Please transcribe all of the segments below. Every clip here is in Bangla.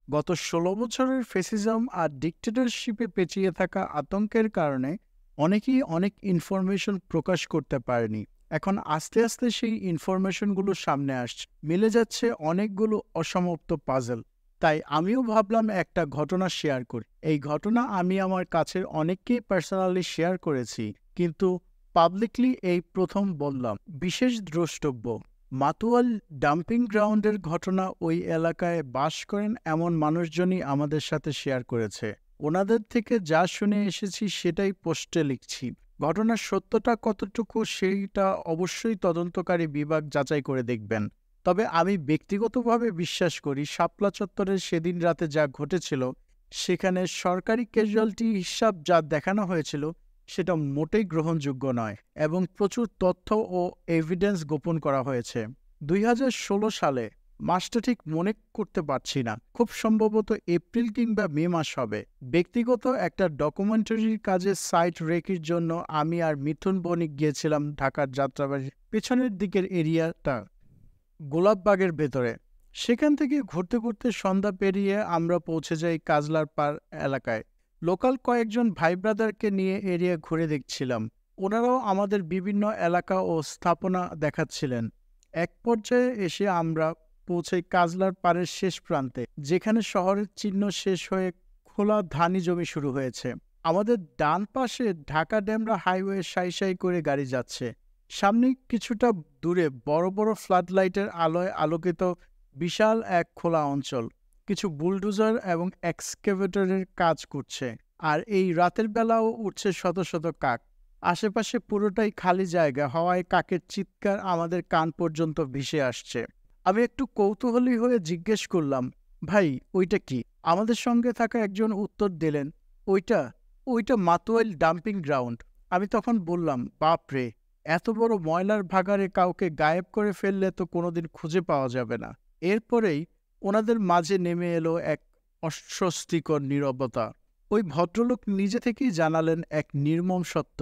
গত ১৬ বছরের ফ্যাসিজম আর ডিক্টেটরশিপে পেঁচিয়ে থাকা আতঙ্কের কারণে অনেকেই অনেক ইনফরমেশন প্রকাশ করতে পারেনি। এখন আস্তে আস্তে সেই ইনফরমেশনগুলো সামনে আসছে, মিলে যাচ্ছে অনেকগুলো অসমাপ্ত পাজল। তাই আমিও ভাবলাম একটা ঘটনা শেয়ার করি। এই ঘটনা আমি আমার কাছের অনেককেই পার্সোনালি শেয়ার করেছি, কিন্তু পাবলিকলি এই প্রথম বললাম। বিশেষ দ্রষ্টব্য, মাতুয়াল ডাম্পিং গ্রাউন্ডের ঘটনা ওই এলাকায় বাস করেন এমন মানুষজনই আমাদের সাথে শেয়ার করেছে। ওনাদের থেকে যা শুনে এসেছি সেটাই পোস্টে লিখছি। ঘটনার সত্যতা কতটুকু সেইটা অবশ্যই তদন্তকারী বিভাগ যাচাই করে দেখবেন। তবে আমি ব্যক্তিগতভাবে বিশ্বাস করি শাপলা চত্বরের সেদিন রাতে যা ঘটেছিল, সেখানে সরকারি ক্যাজুয়ালিটি হিসাব যা দেখানো হয়েছিল সেটা মোটেই গ্রহণযোগ্য নয় এবং প্রচুর তথ্য ও এভিডেন্স গোপন করা হয়েছে। ২০১৬ সালে, মাসটা ঠিক মনে করতে পারছি না, খুব সম্ভবত এপ্রিল কিংবা মে মাস হবে। ব্যক্তিগত একটা ডকুমেন্টারির কাজে সাইট রেকির জন্য আমি আর মিথুন বণিক গিয়েছিলাম ঢাকার যাত্রাবাড়ির পেছনের দিকের এরিয়াটা, গোলাপবাগের ভেতরে। সেখান থেকে ঘুরতে ঘুরতে সন্ধ্যা পেরিয়ে আমরা পৌঁছে যাই কাজলার পার এলাকায়। লোকাল কয়েকজন ভাই ব্রাদারকে নিয়ে এরিয়া ঘুরে দেখছিলাম। ওনারাও আমাদের বিভিন্ন এলাকা ও স্থাপনা দেখাচ্ছিলেন। এক পর্যায়ে এসে আমরা পৌঁছাই কাজলার পাড়ের শেষ প্রান্তে, যেখানে শহরের চিহ্ন শেষ হয়ে খোলা ধানি জমি শুরু হয়েছে। আমাদের ডান পাশে ঢাকা ডেমরা হাইওয়ে সাই সাই করে গাড়ি যাচ্ছে। সামনে কিছুটা দূরে বড় বড় ফ্লাড লাইটের আলোয় আলোকিত বিশাল এক খোলা অঞ্চল। কিছু বুলডোজার এবং এক্সকেভেটরের কাজ করছে। আর এই রাতের বেলাও উঠছে শত শত কাক। আশেপাশে পুরোটাই খালি জায়গা হওয়ায় কাকের চিৎকার আমাদের কান পর্যন্ত ভেসে আসছে। আমি একটু কৌতূহলী হয়ে জিজ্ঞেস করলাম, ভাই ওইটা কি? আমাদের সঙ্গে থাকা একজন উত্তর দিলেন, ওইটা ওইটা মাতুয়াইল ডাম্পিং গ্রাউন্ড। আমি তখন বললাম, বাপ রে, এত বড় ময়লার ভাগাড়ে কাউকে গায়েব করে ফেললে তো কোনোদিন খুঁজে পাওয়া যাবে না। এরপরেই ওনাদের মাঝে নেমে এলো এক অস্বস্তিকর নীরবতা। ওই ভদ্রলোক নিজে থেকেই জানালেন এক নির্মম সত্য,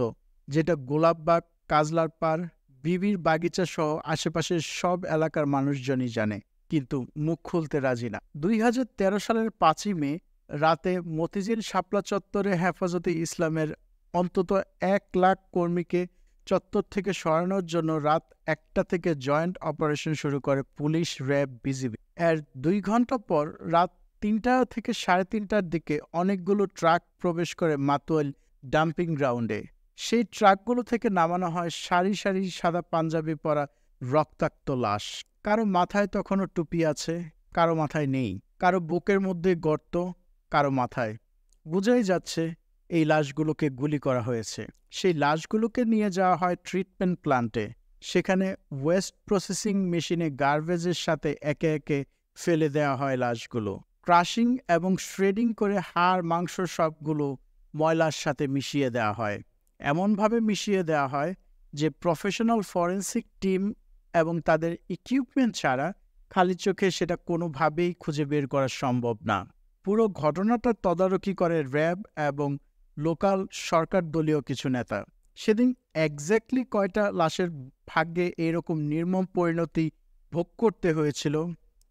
যেটা গোলাপবাগ, কাজলার পাড়, বিবির বাগিচা সহ আশেপাশের সব এলাকার মানুষজনই জানে, কিন্তু মুখ খুলতে রাজি না। ২০১৩ সালের ৫ই মে রাতে মতিঝিল শাপলা চত্বরে হেফাজতে ইসলামের অন্তত ১,০০,০০০ কর্মীকে চত্বর থেকে সরানোর জন্য রাত ১টা থেকে জয়েন্ট অপারেশন শুরু করে পুলিশ, র্যাব, বিজিবি। এর ২ ঘন্টা পর রাত ৩টা থেকে ৩:৩০টার দিকে অনেকগুলো ট্রাক প্রবেশ করে মাতুয়াইল ডাম্পিং গ্রাউন্ডে। সেই ট্রাকগুলো থেকে নামানো হয় সারি সারি সাদা পাঞ্জাবি পরা রক্তাক্ত লাশ। কারো মাথায় তখনও টুপি আছে, কারো মাথায় নেই, কারো বুকের মধ্যে গর্ত, কারো মাথায়। বোঝাই যাচ্ছে এই লাশগুলোকে গুলি করা হয়েছে। সেই লাশগুলোকে নিয়ে যাওয়া হয় ট্রিটমেন্ট প্ল্যান্টে। সেখানে ওয়েস্ট প্রসেসিং মেশিনে গার্বেজের সাথে একে একে ফেলে দেওয়া হয় লাশগুলো। ক্রাশিং এবং শ্রেডিং করে হাড় মাংস সবগুলো ময়লার সাথে মিশিয়ে দেওয়া হয়। এমনভাবে মিশিয়ে দেওয়া হয় যে প্রফেশনাল ফরেনসিক টিম এবং তাদের ইকুইপমেন্ট ছাড়া খালি চোখে সেটা কোনোভাবেই খুঁজে বের করা সম্ভব না। পুরো ঘটনাটার তদারকি করে র্যাব এবং লোকাল সরকার দলীয় কিছু নেতা। সেদিন এক্স্যাক্টলি কয়টা লাশের ভাগ্যে এরকম নির্মম পরিণতি ভোগ করতে হয়েছিল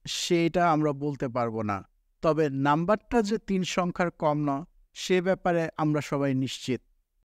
সেটা আমরা বলতে পারবো না। তবে নাম্বারটা যে ৩ সংখ্যার কম না, সে ব্যাপারে আমরা সবাই নিশ্চিত।